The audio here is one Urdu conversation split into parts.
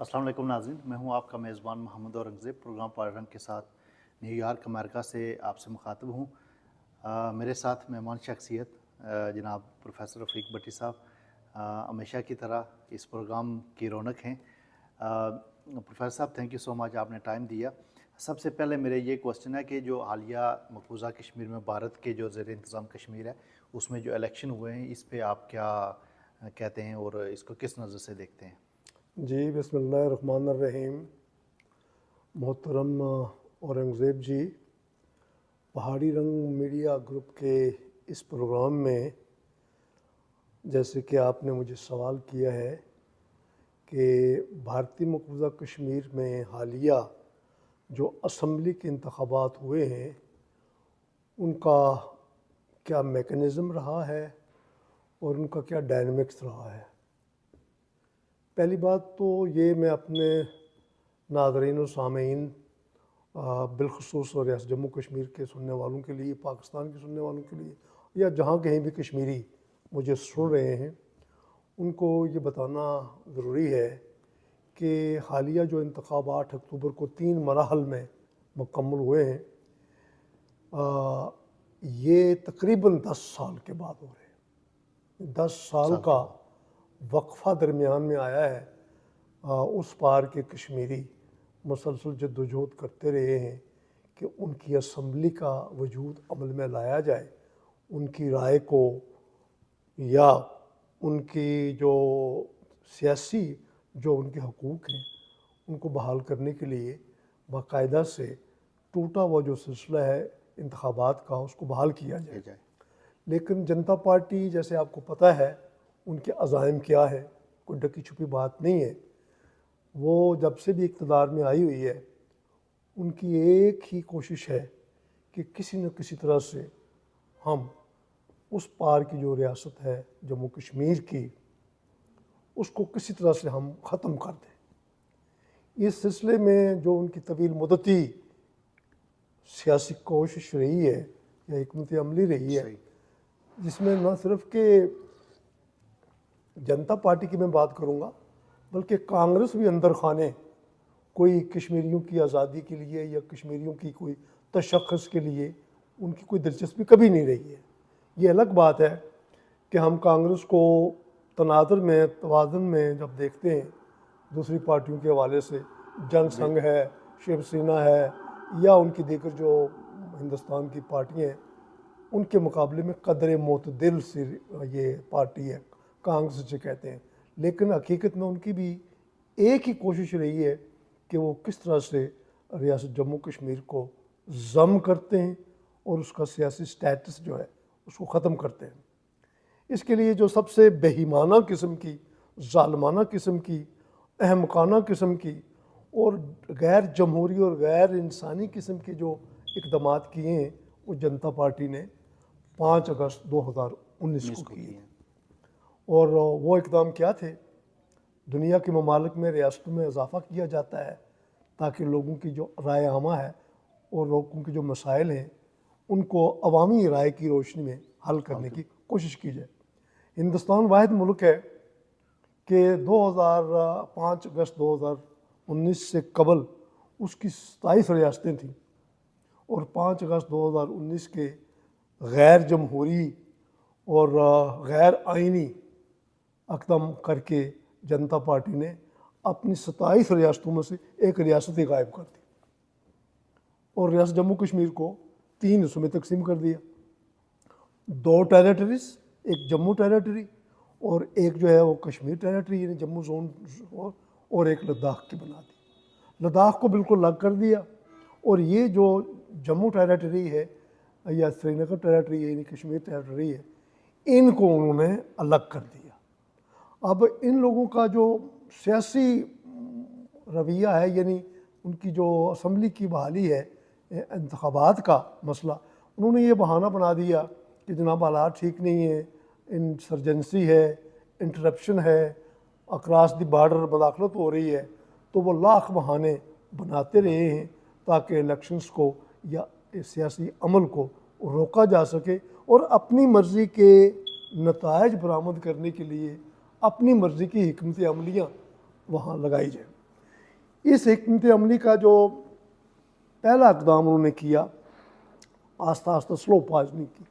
السلام علیکم ناظرین، میں ہوں آپ کا میزبان محمد اورنگزیب، پروگرام پال رنگ کے ساتھ نیو یارک امریکہ سے آپ سے مخاطب ہوں۔ میرے ساتھ مہمان شخصیت جناب پروفیسر رفیق بٹی صاحب ہمیشہ کی طرح اس پروگرام کی رونق ہیں۔ پروفیسر صاحب تھینک یو سو مچ، آپ نے ٹائم دیا۔ سب سے پہلے میرے یہ کوسچن ہے کہ جو حالیہ مقبوضہ کشمیر میں بھارت کے جو زیر انتظام کشمیر ہے اس میں جو الیکشن ہوئے ہیں، اس پہ آپ کیا کہتے ہیں اور اس کو کس نظر سے دیکھتے ہیں؟ جی بسم اللہ الرحمن الرحیم۔ محترم اورنگزیب جی، پہاڑی رنگ میڈیا گروپ کے اس پروگرام میں جیسے کہ آپ نے مجھے سوال کیا ہے کہ بھارتی مقبوضہ کشمیر میں حالیہ جو اسمبلی کے انتخابات ہوئے ہیں ان کا کیا میکنزم رہا ہے اور ان کا کیا ڈائنمکس رہا ہے۔ پہلی بات تو یہ میں اپنے ناظرین و سامعین بالخصوص ریاست جموں کشمیر کے سننے والوں کے لیے، پاکستان کے سننے والوں کے لیے، یا جہاں کہیں بھی کشمیری مجھے سن رہے ہیں، ان کو یہ بتانا ضروری ہے کہ حالیہ جو انتخابات 8 اکتوبر کو 3 مراحل میں مکمل ہوئے ہیں، یہ تقریباً 10 سال کے بعد ہو رہے ہیں۔ 10 سال کا وقفہ درمیان میں آیا ہے۔ اس پار کے کشمیری مسلسل جدوجہد کرتے رہے ہیں کہ ان کی اسمبلی کا وجود عمل میں لایا جائے، ان کی رائے کو یا ان کی جو سیاسی جو ان کے حقوق ہیں ان کو بحال کرنے کے لیے باقاعدہ سے ٹوٹا ہوا جو سلسلہ ہے انتخابات کا اس کو بحال کیا جائے۔ لیکن جنتا پارٹی جیسے آپ کو پتہ ہے ان کے عزائم کیا ہے، کوئی ڈکی چھپی بات نہیں ہے۔ وہ جب سے بھی اقتدار میں آئی ہوئی ہے ان کی ایک ہی کوشش ہے کہ کسی نہ کسی طرح سے ہم اس پار کی جو ریاست ہے جموں کشمیر کی اس کو کسی طرح سے ہم ختم کر دیں۔ اس سلسلے میں جو ان کی طویل مدتی سیاسی کوشش رہی ہے یا حکمت عملی رہی ہے، جس میں نہ صرف کہ جنتا پارٹی کی میں بات کروں گا بلکہ کانگریس بھی اندر خانے کوئی کشمیریوں کی آزادی کے لیے یا کشمیریوں کی کوئی تشخص کے لیے ان کی کوئی دلچسپی کبھی نہیں رہی ہے۔ یہ الگ بات ہے کہ ہم کانگریس کو تناظر میں توازن میں جب دیکھتے ہیں دوسری پارٹیوں کے حوالے سے، جن سنگھ ہے، شیو سینا ہے یا ان کی دیگر جو ہندوستان کی پارٹیاں ہیں، ان کے مقابلے میں قدر معتدل سی یہ پارٹی ہے، کانگریس جسے کہتے ہیں۔ لیکن حقیقت میں ان کی بھی ایک ہی کوشش رہی ہے کہ وہ کس طرح سے ریاست جموں کشمیر کو ضم کرتے ہیں اور اس کا سیاسی سٹیٹس جو ہے اس کو ختم کرتے ہیں۔ اس کے لیے جو سب سے بہیمانہ قسم کی، ظالمانہ قسم کی، احمقانہ قسم کی اور غیر جمہوری اور غیر انسانی قسم کے جو اقدامات کیے ہیں وہ جنتا پارٹی نے 5 اگست 2019 کو کیے ہیں۔ اور وہ اقدام کیا تھے؟ دنیا کے ممالک میں ریاستوں میں اضافہ کیا جاتا ہے تاکہ لوگوں کی جو رائے عامہ ہے اور لوگوں کے جو مسائل ہیں ان کو عوامی رائے کی روشنی میں حل کرنے کی کوشش کی جائے۔ ہندوستان واحد ملک ہے کہ 5 اگست 2019 سے قبل اس کی 27 ریاستیں تھیں اور 5 اگست 2019 کے غیر جمہوری اور غیر آئینی اقدام کر کے جنتا پارٹی نے اپنی 27 ریاستوں میں سے ایک ریاست ہی غائب کر دی اور ریاست جموں کشمیر کو 3 حصوں میں تقسیم کر دیا۔ 2 ٹیریٹریز، ایک جموں ٹیریٹری اور ایک جو ہے وہ کشمیر ٹیریٹری یعنی جموں زون، اور ایک لداخ کی بنا دی۔ لداخ کو بالکل الگ کر دیا اور یہ جو جموں ٹیریٹری ہے یا سری نگر ٹیریٹری ہے یعنی کشمیر ٹیریٹری ہے، ان کو انہوں نے الگ کر دیا۔ اب ان لوگوں کا جو سیاسی رویہ ہے یعنی ان کی جو اسمبلی کی بحالی ہے، انتخابات کا مسئلہ، انہوں نے یہ بہانہ بنا دیا کہ جناب حالات ٹھیک نہیں ہیں، انسرجنسی ہے، انٹرپشن ہے، اکراس دی بارڈر مداخلت ہو رہی ہے، تو وہ لاکھ بہانے بناتے رہے ہیں تاکہ الیکشنز کو یا سیاسی عمل کو روکا جا سکے اور اپنی مرضی کے نتائج برآمد کرنے کے لیے اپنی مرضی کی حکمت عملیاں وہاں لگائی جائیں۔ اس حکمت عملی کا جو پہلا اقدام انہوں نے کیا، آہستہ آہستہ سلو پوائزننگ کی،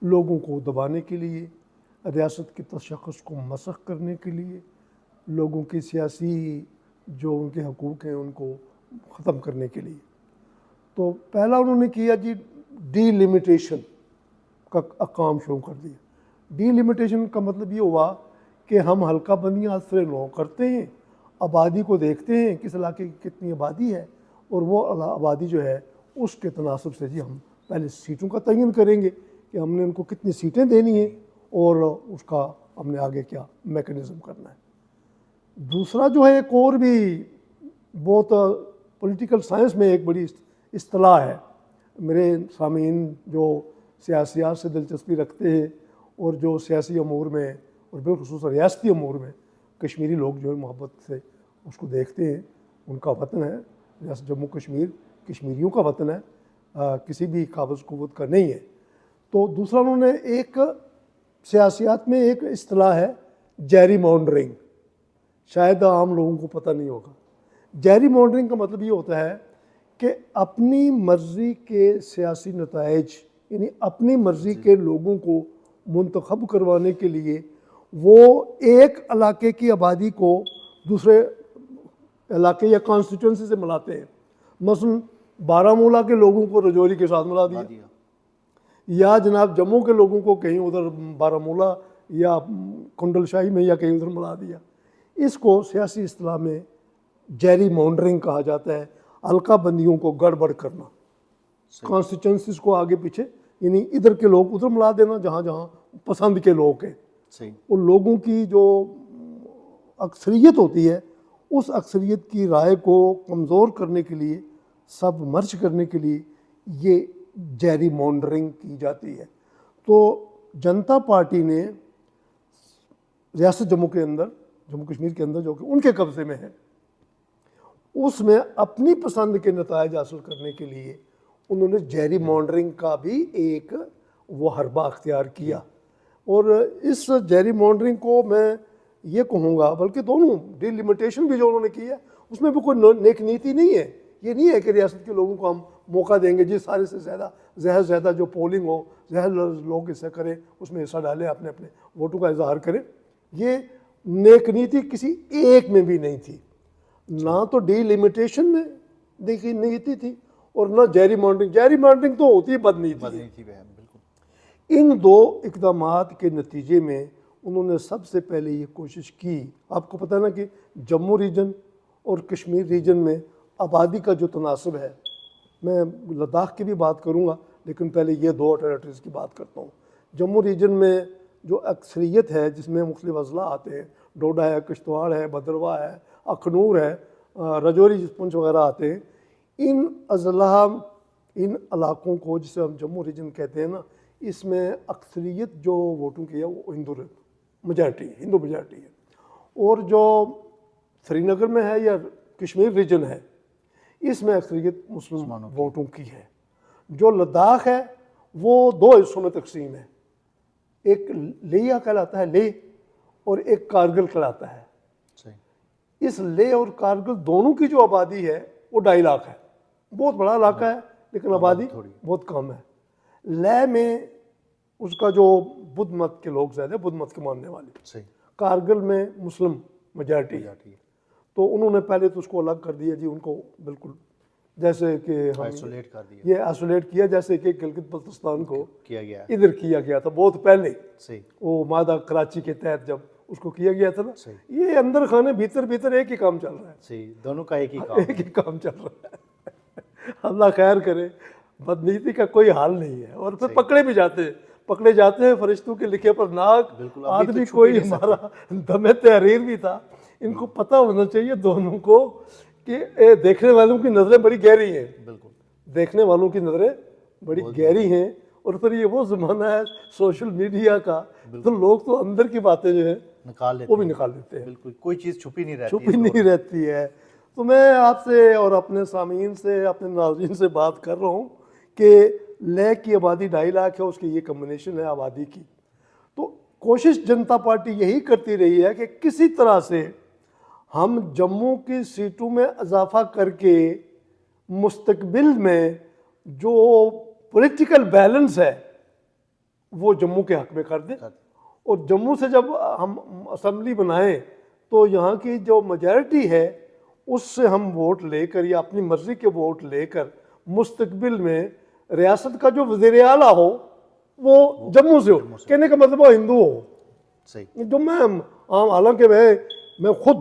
لوگوں کو دبانے کے لیے، ریاست کی تشخص کو مسخ کرنے کے لیے، لوگوں کی سیاسی جو ان کے حقوق ہیں ان کو ختم کرنے کے لیے۔ تو پہلا انہوں نے کیا جی ڈی لمیٹیشن کا کام شروع کر دیا۔ ڈی لمیٹیشن کا مطلب یہ ہوا کہ ہم حلقہ بندیاں اثر نو کرتے ہیں، آبادی کو دیکھتے ہیں کس علاقے کی کتنی آبادی ہے، اور وہ آبادی جو ہے اس کے تناسب سے جی ہم پہلے سیٹوں کا تعین کریں گے کہ ہم نے ان کو کتنی سیٹیں دینی ہیں اور اس کا ہم نے آگے کیا میکنزم کرنا ہے۔ دوسرا جو ہے ایک اور بھی بہت پولیٹیکل سائنس میں ایک بڑی اصطلاح ہے، میرے سامعین جو سیاسیات سے دلچسپی رکھتے ہیں اور جو سیاسی امور میں اور بالخصوص ریاستی امور میں کشمیری لوگ جو ہے محبت سے اس کو دیکھتے ہیں، ان کا وطن ہے ریاست جموں کشمیر، کشمیریوں کا وطن ہے، کسی بھی قابض قوت کا نہیں ہے۔ تو دوسرا انہوں نے ایک سیاسیات میں ایک اصطلاح ہے جیری مانڈرنگ، شاید عام لوگوں کو پتہ نہیں ہوگا۔ جیری مانڈرنگ کا مطلب یہ ہوتا ہے کہ اپنی مرضی کے سیاسی نتائج، یعنی اپنی مرضی کے لوگوں کو منتخب کروانے کے لیے وہ ایک علاقے کی آبادی کو دوسرے علاقے یا کانسٹیٹوئنسی سے ملاتے ہیں۔ مثلا بارہمولہ کے لوگوں کو رجوری کے ساتھ ملا دیا، یا جناب جموں کے لوگوں کو کہیں ادھر بارہمولہ یا کنڈل شاہی میں یا کہیں ادھر ملا دیا۔ اس کو سیاسی اصطلاح میں جیری مانڈرنگ کہا جاتا ہے، حلقہ بندیوں کو گڑبڑ کرنا، کانسٹیٹوئنسیز کو آگے پیچھے، یعنی ادھر کے لوگ ادھر ملا دینا جہاں جہاں پسند کے لوگ ہیں۔ اور لوگوں کی جو اکثریت ہوتی ہے اس اکثریت کی رائے کو کمزور کرنے کے لیے، سب مرچ کرنے کے لیے یہ جیری مانڈرنگ کی جاتی ہے۔ تو جنتا پارٹی نے ریاست جموں کے اندر، جموں کشمیر کے اندر جو کہ ان کے قبضے میں ہے، اس میں اپنی پسند کے نتائج حاصل کرنے کے لیے انہوں نے جیری مانڈرنگ کا بھی ایک وہ حربہ اختیار کیا۔ اور اس جیری مانڈرنگ کو میں یہ کہوں گا، بلکہ دونوں ڈی لمیٹیشن بھی جو انہوں نے کی ہے اس میں بھی کوئی نیک نیتی نہیں ہے۔ یہ نہیں ہے کہ ریاست کے لوگوں کو ہم موقع دیں گے جی سارے سے زیادہ جو پولنگ ہو لوگ حصہ کریں، اس میں حصہ ڈالیں، اپنے اپنے ووٹوں کا اظہار کریں۔ یہ نیک نیتی کسی ایک میں بھی نہیں تھی، نہ تو ڈی لمیٹیشن میں دیکھی نیتی تھی اور نہ جیری مانڈرنگ۔ جیری مانڈرنگ تو ہوتی ہے بدنیتی۔ ان دو اقدامات کے نتیجے میں انہوں نے سب سے پہلے یہ کوشش کی، آپ کو پتہ ہے نا کہ جموں ریجن اور کشمیر ریجن میں آبادی کا جو تناسب ہے، میں لداخ کی بھی بات کروں گا لیکن پہلے یہ دو ٹیریٹریز کی بات کرتا ہوں۔ جموں ریجن میں جو اکثریت ہے جس میں مختلف اضلاع آتے ہیں، ڈوڈا ہے، کشتواڑ ہے، بھدرواہ ہے، اخنور ہے، رجوری پونچھ وغیرہ آتے ہیں، ان اضلاع، ان علاقوں کو جسے ہم جموں ریجن کہتے ہیں نا، اس میں اکثریت جو ووٹوں کی ہے وہ ہندو میجارٹی ہے۔ اور جو سری نگر میں ہے یا کشمیر ریجن ہے اس میں اکثریت مسلم ووٹوں کی ہے۔ جو لداخ ہے وہ دو حصوں میں تقسیم ہے، ایک لیہ کہلاتا ہے، لیہ، اور ایک کارگل کہلاتا ہے۔ اس لیہ اور کارگل دونوں کی جو آبادی ہے وہ 2.5 لاکھ ہے، بہت بڑا علاقہ ہے لیکن آبادی بہت کم ہے۔ لیہ میں اس کا جو بدھ مت کے لوگ زیادہ، بدھ مت کے ماننے والے، کارگل میں مسلم میجارٹی ہے۔ تو انہوں نے پہلے تو اس کو الگ کر دیا جی، ان کو بالکل جیسے کہ یہ آئسولیٹ کیا جیسے کہ گلگت بلتستان کو ادھر کیا گیا تھا بہت پہلے، وہ مادہ کراچی کے تحت جب اس کو کیا گیا تھا نا۔ یہ اندر خانے بھیتر ایک ہی کام چل رہا ہے، دونوں کا ایک ہی کام چل رہا ہے۔ اللہ خیر کرے، بدنیتی کا کوئی حال نہیں ہے۔ اور پھر پکڑے جاتے ہیں فرشتوں کے لکھے پر ناک۔ آدمی کوئی ہمارا دم تحریر بھی تھا، ان کو پتہ ہونا چاہیے دونوں کو کہ دیکھنے والوں کی نظریں بڑی گہری ہیں، دیکھنے والوں کی نظریں بڑی گہری ہیں۔ اور پھر یہ وہ زمانہ ہے سوشل میڈیا کا، تو لوگ تو اندر کی باتیں جو ہیں وہ بھی نکال لیتے ہیں، بالکل کوئی چیز چھپی نہیں رہتی ہے۔ تو میں آپ سے اور اپنے سامعین سے، اپنے ناظرین سے بات کر رہا ہوں کہ لیہ کی آبادی 2.5 لاکھ ہے، اس کی یہ کمبینیشن ہے آبادی کی۔ تو کوشش جنتا پارٹی یہی کرتی رہی ہے کہ کسی طرح سے ہم جموں کی سیٹوں میں اضافہ کر کے مستقبل میں جو پولیٹیکل بیلنس ہے وہ جموں کے حق میں کر دیں، اور جموں سے جب ہم اسمبلی بنائیں تو یہاں کی جو میجارٹی ہے اس سے ہم ووٹ لے کر یا اپنی مرضی کے ووٹ لے کر مستقبل میں ریاست کا جو وزیر اعلیٰ ہو وہ جموں سے ہو، کہنے کا مطلب وہ ہندو ہو۔ صحیح، جو میں حالانکہ میں خود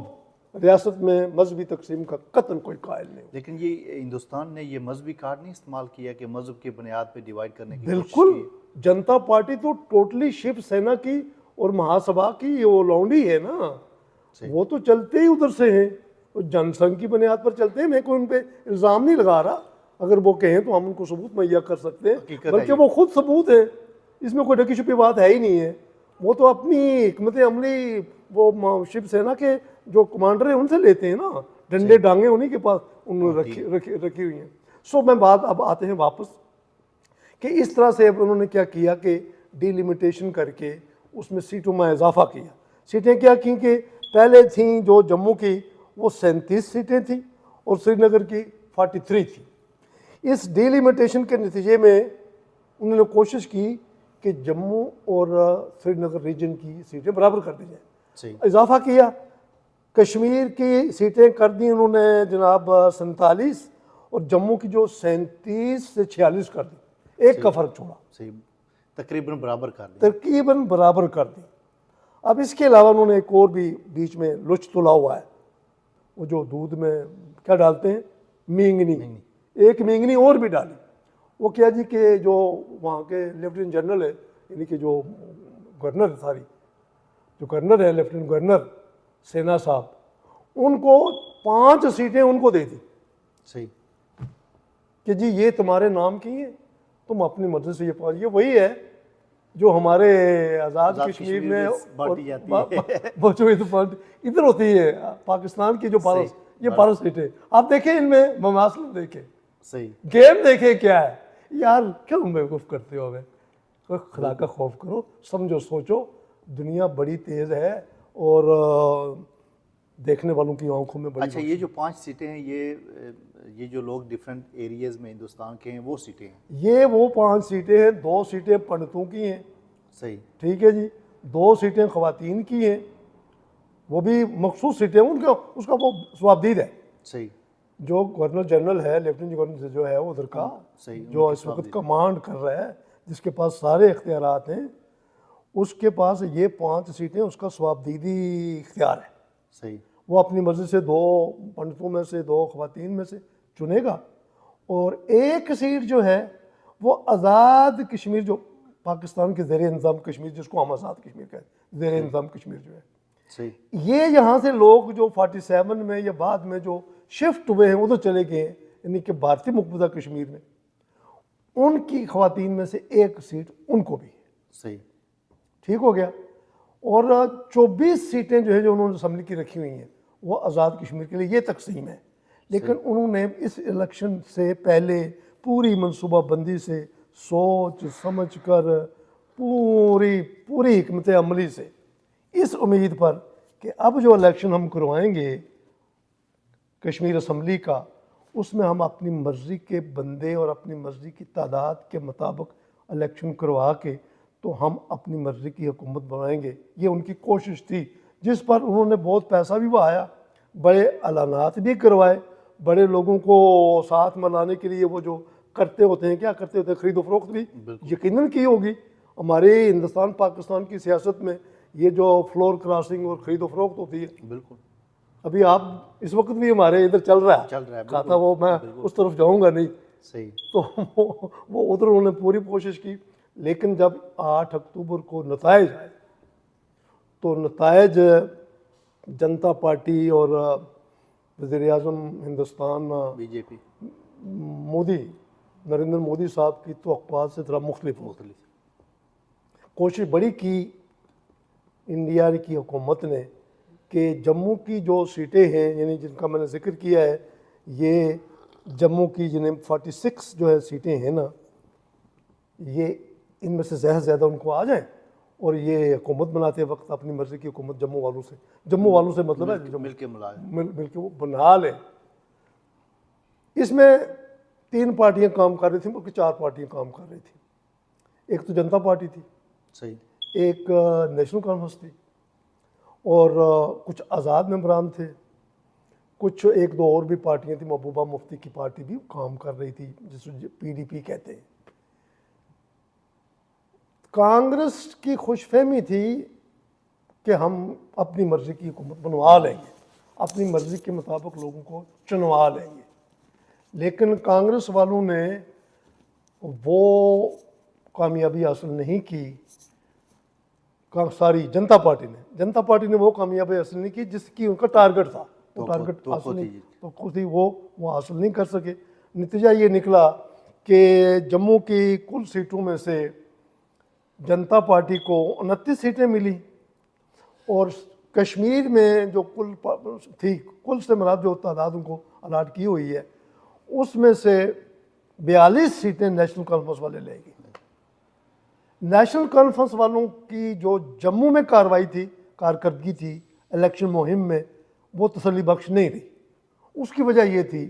ریاست میں مذہبی تقسیم کا قطعاً کوئی قائل نہیں ہوں، لیکن یہ ہندوستان نے یہ مذہبی کارڈ نہیں استعمال کیا کہ مذہب کی بنیاد پہ ڈیوائڈ کرنے کی کوشش بالکل کی؟ جنتا پارٹی تو ٹوٹلی شیو سینا کی اور مہا سبھا کی وہ لونڈی ہے نا، وہ تو چلتے ہی ادھر سے ہیں، وہ جن سنگھ کی بنیاد پر چلتے ہیں۔ میں کوئی ان پہ الزام نہیں لگا رہا، اگر وہ کہیں تو ہم ان کو ثبوت مہیا کر سکتے ہیں، حقیقت ہے بلکہ وہ خود ثبوت ہے، اس میں کوئی ڈھکی چھپی بات ہے ہی نہیں ہے۔ وہ تو اپنی حکمت عملی وہ شیو سینا کے جو کمانڈر ہیں ان سے لیتے ہیں نا، ڈنڈے ڈانگیں انہی کے پاس انہوں نے رکھی ہوئی ہیں۔ سو میں بات اب آتے ہیں واپس کہ اس طرح سے اب انہوں نے کیا کیا کہ ڈی لمیٹیشن کر کے اس میں سیٹوں میں اضافہ کیا۔ سیٹیں کیا کی کہ پہلے تھیں جو جموں کی وہ 37 سیٹیں تھیں اور سری نگر کی 43 تھیں۔ اس ڈی لمیٹیشن کے نتیجے میں انہوں نے کوشش کی کہ جموں اور سری نگر ریجن کی سیٹیں برابر کر دی جائیں، صحیح، اضافہ کیا۔ کشمیر کی سیٹیں کر دی انہوں نے جناب 47 اور جموں کی جو 37 سے 46 کر دی، ایک کا فرق چھوڑا، صحیح، تقریباً برابر کر دیں۔ تقریباً برابر کر دی۔ اب اس کے علاوہ انہوں نے ایک اور بھی بیچ میں لچ تلا ہوا ہے، وہ جو دودھ میں کیا ڈالتے ہیں، مینگنی، ایک مینگنی اور بھی ڈالی۔ وہ کیا جی کہ جو وہاں کے لیفٹیننٹ جنرل ہے، یعنی کہ جو گورنر جو گورنر ہے لیفٹیننٹ گورنر سینا صاحب، ان کو 5 سیٹیں ان کو دے دی صحیح، کہ جی یہ تمہارے نام کی ہیں، تم اپنی مرضی سے یہ پاؤ۔ یہ وہی ہے جو ہمارے آزاد کشمیر میں بانٹی جاتی ہے۔ وہ جو ادھر ہوتی ہے پاکستان کی جو 12 سیٹیں، آپ دیکھیں ان میں مماثلت دیکھیں، صحیح، گیم دیکھیں کیا ہے۔ یار کیوں بیوقوف کرتے ہو ہمیں؟ خدا کا خوف کرو، سمجھو سوچو، دنیا بڑی تیز ہے اور دیکھنے والوں کی آنکھوں میں بڑی۔ اچھا، یہ جو 5 سیٹیں ہیں یہ جو لوگ ڈیفرنٹ ایریاز میں ہندوستان کے ہیں وہ سیٹیں ہیں؟ یہ وہ 5 سیٹیں ہیں، 2 سیٹیں پنڈتوں کی ہیں، صحیح، ٹھیک ہے جی، 2 سیٹیں خواتین کی ہیں، وہ بھی مخصوص سیٹیں، ان کا اس کا وہ ثوابدید ہے۔ صحیح، جو گورنر جنرل ہے، لیفٹیننٹ گورنر جو ہے ادھر کا، صحیح، جو اس وقت کمانڈ کر رہا ہے، جس کے پاس سارے اختیارات ہیں، اس کے پاس یہ 5 سیٹیں اس کا ثوابدیدی اختیار ہے۔ صحیح، وہ اپنی مرضی سے 2 پنڈتوں میں سے 2 خواتین میں سے چنے گا، اور ایک سیٹ جو ہے وہ آزاد کشمیر، جو پاکستان کے زیر انتظام کشمیر جس کو ہم آزاد کشمیر کہتے ہیں، زیر انتظام کشمیر جو ہے، صحیح، یہ یہاں سے لوگ جو 47 میں یا بعد میں جو شفٹ ہوئے ہیں ادھر چلے گئے ہیں، یعنی کہ بھارتی مقبوضہ کشمیر میں، ان کی خواتین میں سے ایک سیٹ ان کو بھی ہے۔ صحیح، ٹھیک ہو گیا۔ اور 24 سیٹیں جو ہے جو انہوں نے اسمبلی کی رکھی ہوئی ہیں وہ آزاد کشمیر کے لیے یہ تقسیم ہے، لیکن انہوں نے اس الیکشن سے پہلے پوری منصوبہ بندی سے سوچ سمجھ کر پوری حکمت عملی سے اس امید پر کہ اب جو الیکشن ہم کروائیں گے کشمیر اسمبلی کا، اس میں ہم اپنی مرضی کے بندے اور اپنی مرضی کی تعداد کے مطابق الیکشن کروا کے تو ہم اپنی مرضی کی حکومت بنائیں گے۔ یہ ان کی کوشش تھی، جس پر انہوں نے بہت پیسہ بھی بہایا، بڑے اعلانات بھی کروائے، بڑے لوگوں کو ساتھ ملانے کے لیے وہ جو کرتے ہوتے ہیں، کیا کرتے ہوتے ہیں، خرید و فروخت بھی یقیناً کی ہوگی۔ ہمارے ہندوستان پاکستان کی سیاست میں یہ جو فلور کراسنگ اور خرید و فروخت ہوتی ہے، بالکل، ابھی آپ اس وقت بھی ہمارے ادھر چل رہا ہے، کہا تھا وہ میں اس طرف جاؤں گا نہیں، صحیح، تو وہ ادھر انہوں نے پوری کوشش کی، لیکن جب 8 اکتوبر کو نتائج آئے تو نتائج جنتا پارٹی اور وزیر اعظم ہندوستان بی جے پی نریندر مودی صاحب کی توقعات سے ذرا مختلف ہو۔ کوشش بڑی کی انڈیا کی حکومت نے کہ جموں کی جو سیٹیں ہیں، یعنی جن کا میں نے ذکر کیا ہے، یہ جموں کی جنہیں 46 جو ہے سیٹیں ہیں نا، یہ ان میں سے زیادہ ان کو آ جائیں، اور یہ حکومت بناتے وقت اپنی مرضی کی حکومت جموں والوں سے مطلب ہے مل کے ملائے. مل کے وہ بنا لیں. اس میں 3 پارٹیاں کام کر رہی تھیں بلکہ 4 پارٹیاں کام کر رہی تھیں. ایک تو جنتا پارٹی تھی, صحیح. ایک نیشنل کانفرنس تھی, اور کچھ آزاد ممبران تھے, کچھ 1-2 اور بھی پارٹیاں تھیں. محبوبہ مفتی کی پارٹی بھی کام کر رہی تھی جس کو PDP کہتے ہیں. کانگریس کی خوش فہمی تھی کہ ہم اپنی مرضی کی حکومت بنوا لیں گے, اپنی مرضی کے مطابق لوگوں کو چنوا لیں گے. لیکن کانگریس والوں نے وہ کامیابی حاصل نہیں کی. ساری جنتا پارٹی نے وہ کامیابی حاصل نہیں کی جس کی ان کا ٹارگٹ تھا. وہ ٹارگٹ حاصل نہیں, تو تھی وہ حاصل نہیں کر سکے. نتیجہ یہ نکلا کہ جموں کی کل سیٹوں میں سے جنتا پارٹی کو 29 سیٹیں ملی, اور کشمیر میں جو کل تھی, کل سے مراد جو تعداد ان کو الاٹ کی ہوئی ہے, اس میں سے 42 سیٹیں نیشنل کانفرنس والے لے گئے. نیشنل کانفرنس والوں کی جو جموں میں کارکردگی تھی الیکشن مہم میں, وہ تسلی بخش نہیں رہی. اس کی وجہ یہ تھی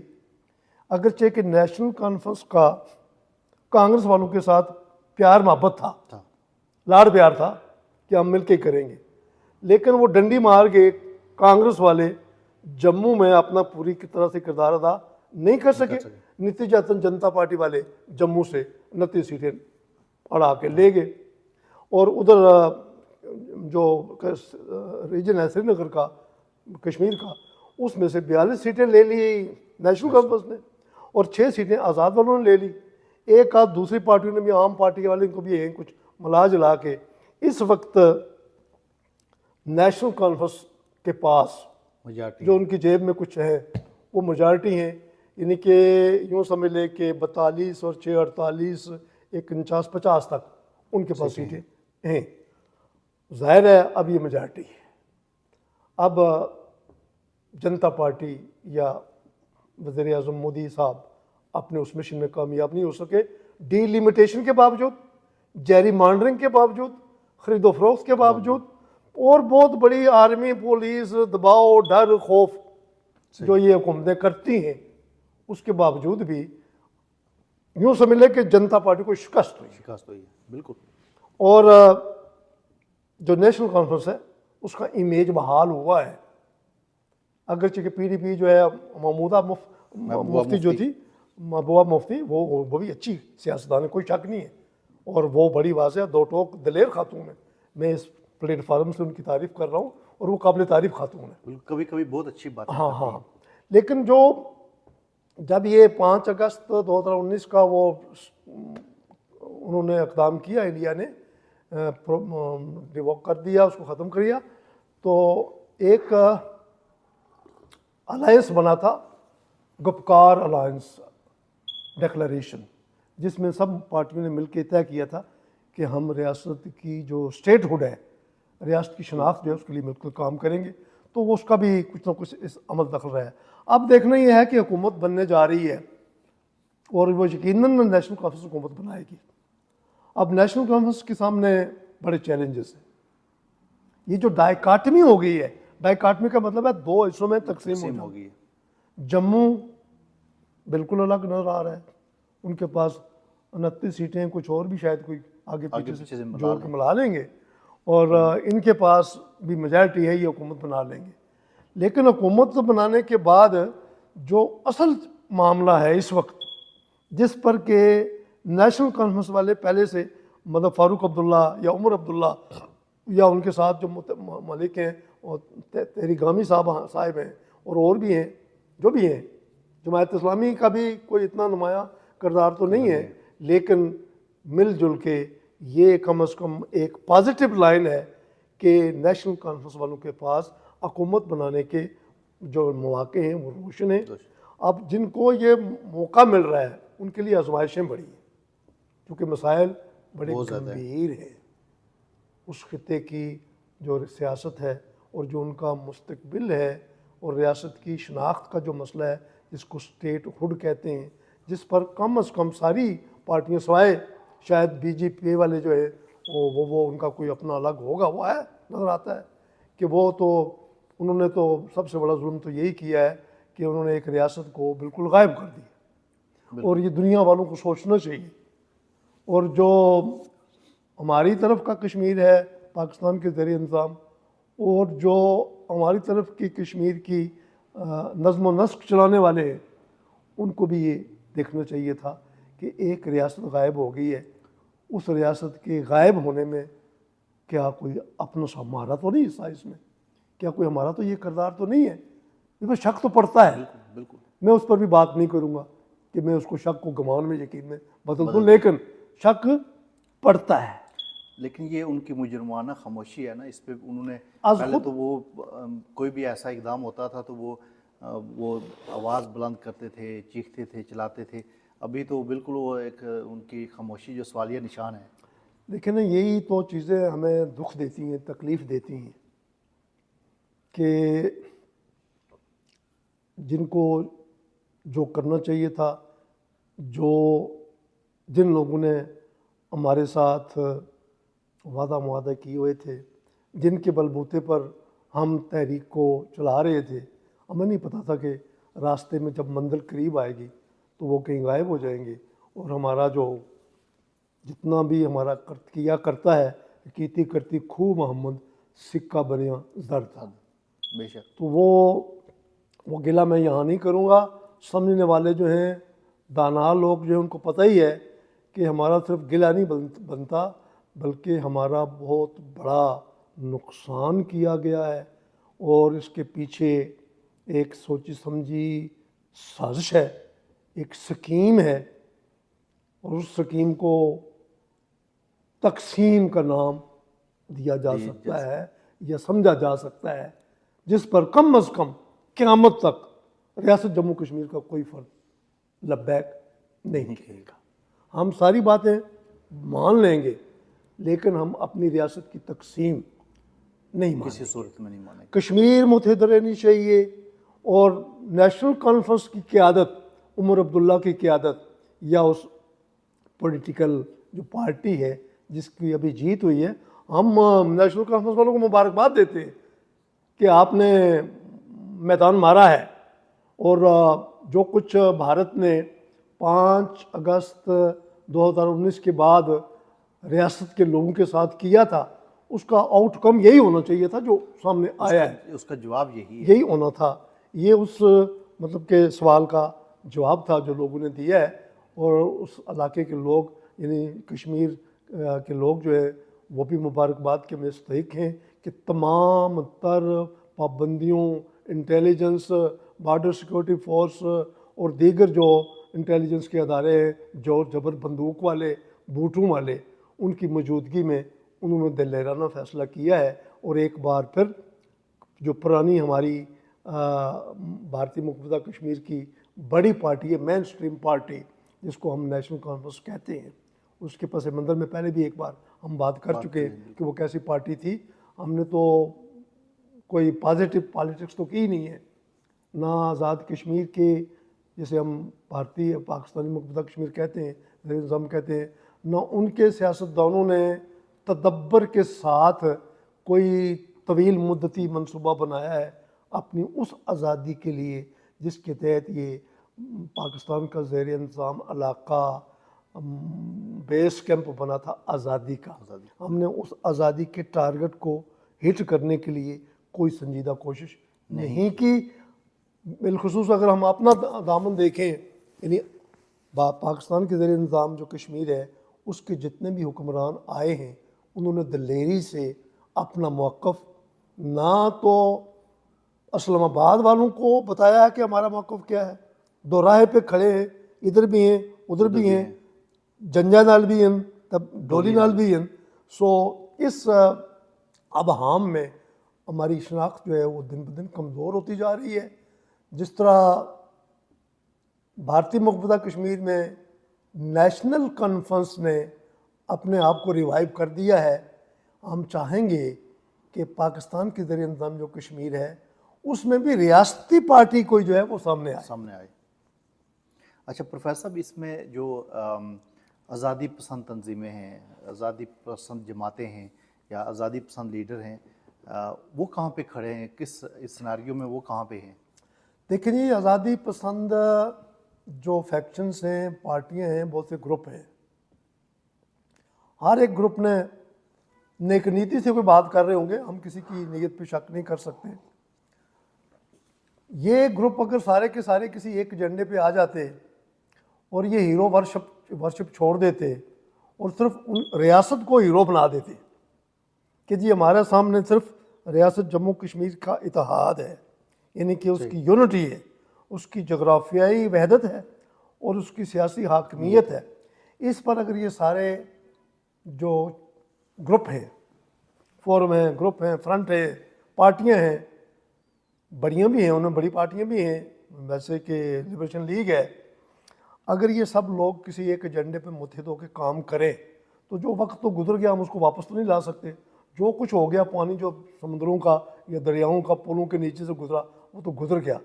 اگرچہ کہ نیشنل کانفرنس کا کانگریس والوں کے ساتھ پیار محبت تھا, لاڑ پیار تھا کہ ہم مل کے کریں گے, لیکن وہ ڈنڈی مار کے کانگریس والے جموں میں اپنا پوری کی طرح سے کردار ادا نہیں کر سکے. نتیجتاً جنتا پارٹی والے جموں سے 29 سیٹیں اڑا کے لے گئے, اور ادھر جو ریجن ہے سری نگر کا, کشمیر کا, اس میں سے 42 سیٹیں لے لی نیشنل کانفرنس نے, اور 6 سیٹیں آزاد والوں نے لے لی. ایک آدھ دوسری پارٹیوں نے بھی, عام پارٹی والے کو بھی کچھ ملا جلا کے اس وقت نیشنل کانفرنس کے پاس جو ان کی جیب میں کچھ ہے وہ میجارٹی ہیں. یعنی کہ یوں سمجھ لے کہ 42 اور 6 48 49 تک ان کے پاس سیٹیں ہیں. ظاہر ہے اب یہ میجارٹی ہے. اب جنتا پارٹی یا وزیر اعظم مودی صاحب اپنے اس مشن میں کامیاب نہیں ہو سکے. ڈی لیمیٹیشن کے باوجود, جیری مانڈرنگ کے باوجود, خرید و فروخت کے باوجود, اور بہت بڑی آرمی, پولیس, دباؤ, ڈر, خوف جو یہ حکومتیں کرتی ہیں, اس کے باوجود بھی یوں سمجھ لے کہ جنتا پارٹی کو شکست ہوئی ہے. بالکل. اور جو نیشنل کانفرنس ہے اس کا امیج بحال ہوا ہے. اگرچہ کہ PDP جو ہے محمودہ مفتی جو تھی, محبوبہ مفتی, وہ بھی اچھی سیاستدان ہے, کوئی شک نہیں ہے, اور وہ بڑی واضح 2 ٹوک دلیر خاتون ہے. میں اس پلیٹ فارم سے ان کی تعریف کر رہا ہوں, اور وہ قابل تعریف خاتون ہے. کبھی کبھی بہت اچھی بات. ہاں. لیکن جب یہ 5 اگست 2019 کا وہ انہوں نے اقدام کیا, انڈیا نے ریووک کر دیا, اس کو ختم کر دیا, تو ایک الائنس بنا تھا, گپکار الائنس ڈیکلریشن, جس میں سب پارٹیوں نے مل کے طے کیا تھا کہ ہم ریاست کی جو اسٹیٹ ہوڈ ہے, ریاست کی شناخت جو ہے, اس کے لیے مل کر کام کریں گے. تو وہ اس کا بھی کچھ نہ کچھ اس عمل دخل رہا ہے. اب دیکھنا یہ ہے کہ حکومت بننے جا رہی ہے, اور وہ یقیناً نیشنل کانفرنس حکومت بنائے گی. اب نیشنل کانفرنس کے سامنے بڑے چیلنجز ہیں. یہ جو ڈائیکاٹمی ہو گئی ہے, ڈائیکاٹمی کا مطلب ہے 2 حصوں میں تقسیم ہو گئی ہے. جموں بالکل الگ نظر آ رہا ہے, ان کے پاس 29 سیٹیں, کچھ اور بھی شاید کوئی آگے پیچھے سے جوڑ کے ملا لیں گے, اور ان کے پاس بھی میجارٹی ہے, یہ حکومت بنا لیں گے. لیکن حکومت بنانے کے بعد جو اصل معاملہ ہے اس وقت, جس پر کہ نیشنل کانفرنس والے پہلے سے, مطلب فاروق عبداللہ یا عمر عبداللہ یا ان کے ساتھ جو ملک ہیں, اور تحریک گامی صاحب ہیں, اور بھی ہیں جو بھی ہیں, جماعت اسلامی کا بھی کوئی اتنا نمایاں کردار تو نہیں ہے, لیکن مل جل کے یہ کم از کم ایک پازیٹیو لائن ہے کہ نیشنل کانفرنس والوں کے پاس حکومت بنانے کے جو مواقع ہیں وہ روشن ہیں. اب جن کو یہ موقع مل رہا ہے ان کے لیے آزمائشیں بڑی ہیں, کیونکہ مسائل بڑے گمبھیر ہیں. اس خطے کی جو سیاست ہے اور جو ان کا مستقبل ہے, اور ریاست کی شناخت کا جو مسئلہ ہے جس کو اسٹیٹ ہوڈ کہتے ہیں, جس پر کم از کم ساری پارٹیاں سوائے شاید BJP والے جو ہے وہ ان کا کوئی اپنا الگ ہوگا، وہ ہے نظر آتا ہے کہ وہ تو انہوں نے تو سب سے بڑا ظلم تو یہی کیا ہے کہ انہوں نے ایک ریاست کو بالکل غائب کر دیا، اور یہ دنیا والوں کو سوچنا چاہیے۔ اور جو ہماری طرف کا کشمیر ہے پاکستان کے زیر انتظام، اور جو ہماری طرف کی کشمیر کی نظم و نسق چلانے والے ہیں، ان کو بھی یہ دیکھنا چاہیے تھا کہ ایک ریاست غائب ہو گئی ہے، اس ریاست کے غائب ہونے میں کیا کوئی اپنا سا ہمارا تو نہیں حصہ اس میں، کیا کوئی ہمارا تو یہ کردار تو نہیں ہے؟ اس میں شک تو پڑتا ہے۔ بالکل میں اس پر بھی بات نہیں کروں گا کہ میں اس کو شک کو گمان میں یقین میں بدل دوں، لیکن شک پڑتا ہے۔ لیکن یہ ان کی مجرمانہ خاموشی ہے نا، اس پہ انہوں نے از پہلے خود تو وہ کوئی بھی ایسا اقدام ہوتا تھا تو وہ آواز بلند کرتے تھے، چیختے تھے، چلاتے تھے۔ ابھی تو بالکل وہ ایک ان کی خاموشی جو سوالیہ نشان ہے۔ دیکھیں نا، یہی تو چیزیں ہمیں دکھ دیتی ہیں، تکلیف دیتی ہیں کہ جن کو جو کرنا چاہیے تھا، جن لوگوں نے ہمارے ساتھ وعدہ معاہدہ کیے ہوئے تھے، جن کے بلبوتے پر ہم تحریک کو چلا رہے تھے، ہمیں نہیں پتہ تھا کہ راستے میں جب منزل قریب آئے گی تو وہ کہیں غائب ہو جائیں گے، اور ہمارا جو جتنا بھی ہمارا کیا کرتا ہے، کیتی کرتی خوب محمد سکہ بنیا زر تھا۔ بے شک تو وہ گلہ میں یہاں نہیں کروں گا۔ سمجھنے والے جو ہیں، دانا لوگ جو ہیں، ان کو پتہ ہی ہے کہ ہمارا صرف گلہ نہیں بنتا، بلکہ ہمارا بہت بڑا نقصان کیا گیا ہے، اور اس کے پیچھے ایک سوچی سمجھی سازش ہے، ایک سکیم ہے، اور اس سکیم کو تقسیم کا نام دیا جا سکتا ہے یا سمجھا جا سکتا ہے، جس پر کم از کم قیامت تک ریاست جموں کشمیر کا کوئی فرد لبیک نہیں کہے گا۔ ہم ساری باتیں مان لیں گے، لیکن ہم اپنی ریاست کی تقسیم نہیں مانیں کسی گے۔ صورت میں نہیں مانے گا۔ کشمیر متحد رہنی چاہیے، اور نیشنل کانفرنس کی قیادت، عمر عبداللہ کی قیادت، یا اس پولیٹیکل جو پارٹی ہے جس کی ابھی جیت ہوئی ہے، ہم نیشنل کانفرنس والوں کو مبارکباد دیتے ہیں کہ آپ نے میدان مارا ہے، اور جو کچھ بھارت نے 5 اگست 2019 کے بعد ریاست کے لوگوں کے ساتھ کیا تھا، اس کا آؤٹ کم یہی ہونا چاہیے تھا جو سامنے آیا ہے، اس کا جواب یہی ہے۔ یہی ہونا تھا۔ یہ اس مطلب کہ سوال کا جواب تھا جو لوگوں نے دیا ہے، اور اس علاقے کے لوگ، یعنی کشمیر کے لوگ جو ہے، وہ بھی مبارکباد کے مستحق ہیں کہ تمام تر پابندیوں، انٹیلیجنس، بارڈر سیکورٹی فورس اور دیگر جو انٹیلیجنس کے ادارے ہیں، جو جبر بندوق والے، بوٹوں والے، ان کی موجودگی میں انہوں نے دلیرانہ فیصلہ کیا ہے، اور ایک بار پھر جو پرانی ہماری بھارتی مقبوضہ کشمیر کی بڑی پارٹی ہے، مین سٹریم پارٹی، جس کو ہم نیشنل کانفرنس کہتے ہیں، اس کے پس منظر میں پہلے بھی ایک بار ہم بات کر چکے ہیں کہ وہ کیسی پارٹی تھی۔ ہم نے تو کوئی پازیٹیو پالیٹکس تو کی نہیں ہے، نہ آزاد کشمیر کے، جسے ہم پاکستانی مقبوضہ کشمیر کہتے ہیں، زیر انتظام کہتے ہیں، نہ ان کے سیاستدانوں نے تدبر کے ساتھ کوئی طویل مدتی منصوبہ بنایا ہے اپنی اس آزادی کے لیے جس کے تحت یہ پاکستان کا زیر انتظام علاقہ بیس کیمپ بنا تھا آزادی کا۔ ہم نے اس آزادی کے ٹارگٹ کو ہٹ کرنے کے لیے کوئی سنجیدہ کوشش نہیں کی۔ بالخصوص اگر ہم اپنا دامن دیکھیں، یعنی پاکستان کے زیر انتظام جو کشمیر ہے، اس کے جتنے بھی حکمران آئے ہیں، انہوں نے دلیری سے اپنا موقف نہ تو اسلام آباد والوں کو بتایا کہ ہمارا موقف کیا ہے، دو راہ پہ کھڑے ہیں، ادھر بھی ہیں ادھر بھی ہیں، جنجا نال بھی ہیں تب ڈولی نال بھی ہیں۔ سو اس ابہام میں ہماری شناخت جو ہے وہ دن بدن کمزور ہوتی جا رہی ہے۔ جس طرح بھارتی مقبوضہ کشمیر میں نیشنل کانفرنس نے اپنے آپ کو ریوائیو کر دیا ہے، ہم چاہیں گے کہ پاکستان کے زیر انتظام جو کشمیر ہے، اس میں بھی ریاستی پارٹی کوئی جو ہے وہ سامنے آئے۔ اچھا پروفیسر صاحب، اس میں جو آزادی پسند تنظیمیں ہیں، آزادی پسند جماعتیں ہیں یا آزادی پسند لیڈر ہیں، وہ کہاں پہ کھڑے ہیں؟ کس سیناریو میں وہ کہاں پہ ہیں؟ دیکھیں جی، آزادی پسند جو فیکشنز ہیں، پارٹیاں ہیں، بہت سے گروپ ہیں. ہر ایک گروپ نے نیک نیتی سے کوئی بات کر رہے ہوں گے، ہم کسی کی نیت پہ شک نہیں کر سکتے. یہ گروپ اگر سارے کے سارے کسی ایک ایجنڈے پہ آ جاتے اور یہ ہیرو ورشپ چھوڑ دیتے اور صرف ان ریاست کو ہیرو بنا دیتے کہ جی ہمارے سامنے صرف ریاست جموں کشمیر کا اتحاد ہے، یعنی کہ اس کی یونٹی ہے، اس کی جغرافیائی وحدت ہے اور اس کی سیاسی حاکمیت ہے. اس پر اگر یہ سارے جو گروپ ہیں، فورم ہیں، گروپ ہیں، فرنٹ ہے، پارٹیاں ہیں، بڑیاں بھی ہیں، ان میں بڑی پارٹیاں بھی ہیں ویسے کہ لبریشن لیگ ہے، اگر یہ سب لوگ کسی ایک ایجنڈے پہ متحد ہو کے کام کریں تو جو وقت تو گزر گیا ہم اس کو واپس تو نہیں لا سکتے. جو کچھ ہو گیا، پانی جو سمندروں کا یا دریاؤں کا پلوں کے نیچے سے گزرا وہ تو گزر گیا،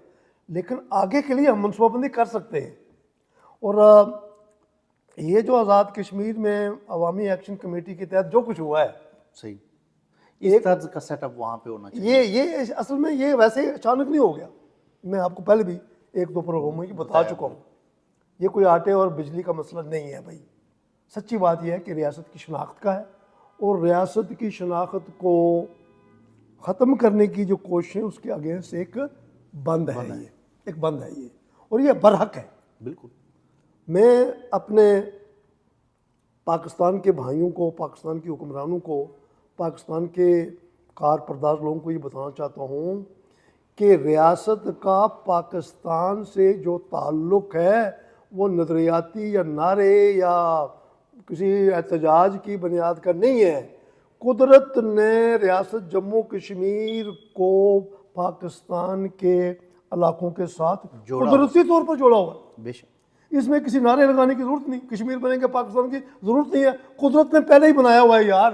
لیکن آگے کے لیے ہم منصوبہ بندی کر سکتے ہیں. اور یہ جو آزاد کشمیر میں عوامی ایکشن کمیٹی کے تحت جو کچھ ہوا ہے، صحیح، اس طرز کا سیٹ اپ وہاں پہ ہونا چاہیے. یہ اصل میں یہ ویسے اچانک نہیں ہو گیا. میں آپ کو پہلے بھی ایک دو پروگراموں میں بتا چکا ہوں، یہ کوئی آٹے اور بجلی کا مسئلہ نہیں ہے بھائی. سچی بات یہ ہے کہ ریاست کی شناخت کا ہے، اور ریاست کی شناخت کو ختم کرنے کی جو کوششیں اس کے اگینسٹ ایک بند ہے، یہ ایک بند ہے یہ، اور یہ برحق ہے. بالکل. میں اپنے پاکستان کے بھائیوں کو، پاکستان کی حکمرانوں کو، پاکستان کے کارپرداز لوگوں کو یہ بتانا چاہتا ہوں کہ ریاست کا پاکستان سے جو تعلق ہے وہ نظریاتی یا نعرے یا کسی احتجاج کی بنیاد کا نہیں ہے. قدرت نے ریاست جموں کشمیر کو پاکستان کے علاقوں کے ساتھ قدرتی طور پر جوڑا ہوا ہے. بے شک. اس میں کسی نعرے لگانے کی ضرورت نہیں، کشمیر بنے گا پاکستان کی ضرورت نہیں ہے، قدرت نے پہلے ہی بنایا ہوا ہے. یار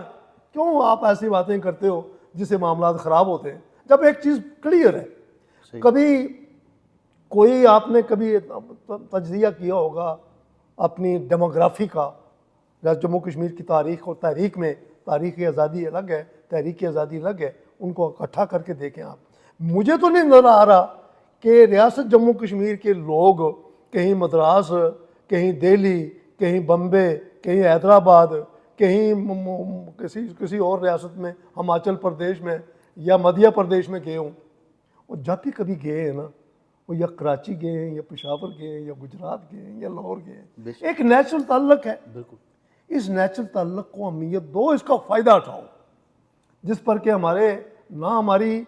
کیوں آپ ایسی باتیں کرتے ہو جس سے معاملات خراب ہوتے ہیں؟ جب ایک چیز کلیئر ہے. کبھی کوئی آپ نے کبھی تجزیہ کیا ہوگا اپنی ڈیموگرافی کا، جموں کشمیر کی تاریخ اور تحریک میں، تاریخ آزادی الگ ہے، تحریک آزادی الگ ہے، ان کو اکٹھا کر کے دیکھیں آپ. مجھے تو نہیں نظر آ رہا کہ ریاست جموں کشمیر کے لوگ کہیں مدراس، کہیں دہلی، کہیں بمبے، کہیں حیدرآباد، کہیں کسی اور ریاست میں، ہماچل پردیش میں یا مدھیہ پردیش میں گئے ہوں. اور جب بھی کبھی گئے ہیں نا، وہ یا کراچی گئے ہیں یا پشاور گئے ہیں یا گجرات گئے ہیں یا لاہور گئے ہیں. ایک نیچرل تعلق ہے. بالکل. اس نیچرل تعلق کو اہمیت دو، اس کا فائدہ اٹھاؤ، جس پر کہ ہماری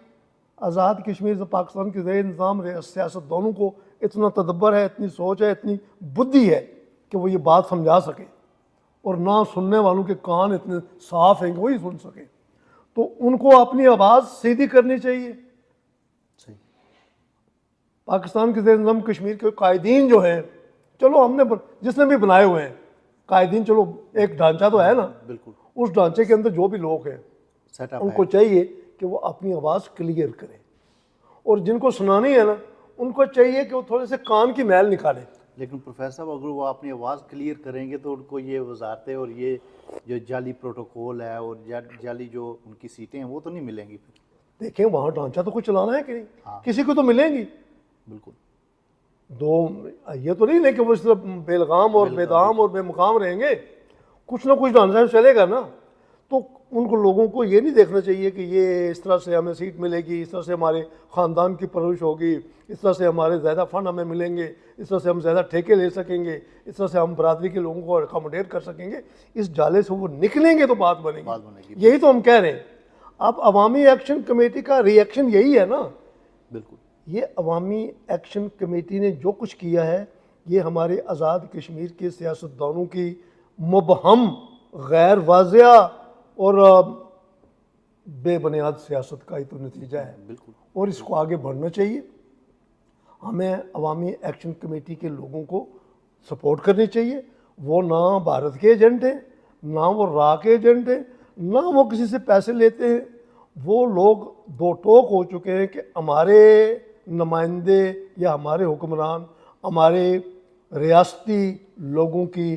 آزاد کشمیر سے پاکستان کے زیر نظام سیاست دونوں کو اتنا تدبر ہے، اتنی سوچ ہے، اتنی بدھی ہے کہ وہ یہ بات سمجھا سکے، اور نہ سننے والوں کے کان اتنے صاف ہیں کہ وہی سن سکے. تو ان کو اپنی آواز سیدھی کرنی چاہیے. پاکستان کے زیر نظام کشمیر کے قائدین جو ہیں، چلو ہم نے جس نے بھی بنائے ہوئے ہیں قائدین، چلو ایک ڈھانچہ تو ہے نا، بالکل. اس ڈھانچے کے اندر جو بھی لوگ ہیں ان کو چاہیے کہ وہ اپنی آواز کلیئر کریں، اور جن کو سنانی ہے نا ان کو چاہیے کہ وہ تھوڑے سے کان کی میل نکالیں. لیکن پروفیسر صاحب اگر وہ اپنی آواز کلیئر کریں گے تو ان کو یہ وزارتیں اور یہ جو جعلی پروٹوکول ہے اور جعلی جو ان کی سیٹیں ہیں وہ تو نہیں ملیں گی. دیکھیں وہاں ڈھانچہ تو کچھ چلانا ہے کہ نہیں، کسی کو تو ملیں گی. بالکل. یہ تو نہیں کہ وہ اس طرح بے لگام اور بے دام اور بے مقام رہیں گے، کچھ نہ کچھ ڈھانچہ چلے گا نا. تو ان کو لوگوں کو یہ نہیں دیکھنا چاہیے کہ یہ اس طرح سے ہمیں سیٹ ملے گی، اس طرح سے ہمارے خاندان کی پرورش ہوگی، اس طرح سے ہمارے زیادہ فنڈ ہمیں ملیں گے، اس طرح سے ہم زیادہ ٹھیکے لے سکیں گے، اس طرح سے ہم برادری کے لوگوں کو اکاموڈیٹ کر سکیں گے. اس جالے سے وہ نکلیں گے تو بات بنے گی. یہی تو ہم کہہ رہے ہیں. اب عوامی ایکشن کمیٹی کا ری ایکشن یہی ہے نا. بالکل. یہ عوامی ایکشن کمیٹی نے جو کچھ کیا ہے یہ ہمارے آزاد کشمیر کے سیاستدانوں کی مبہم، غیر واضح اور بے بنیاد سیاست کا ہی تو نتیجہ ہے. بالکل. اور اس کو آگے بڑھنا چاہیے. ہمیں عوامی ایکشن کمیٹی کے لوگوں کو سپورٹ کرنی چاہیے. وہ نہ بھارت کے ایجنٹ ہیں، نہ وہ را کے ایجنٹ ہیں، نہ وہ کسی سے پیسے لیتے ہیں. وہ لوگ دو ٹوک ہو چکے ہیں کہ ہمارے نمائندے یا ہمارے حکمران ہمارے ریاستی لوگوں کی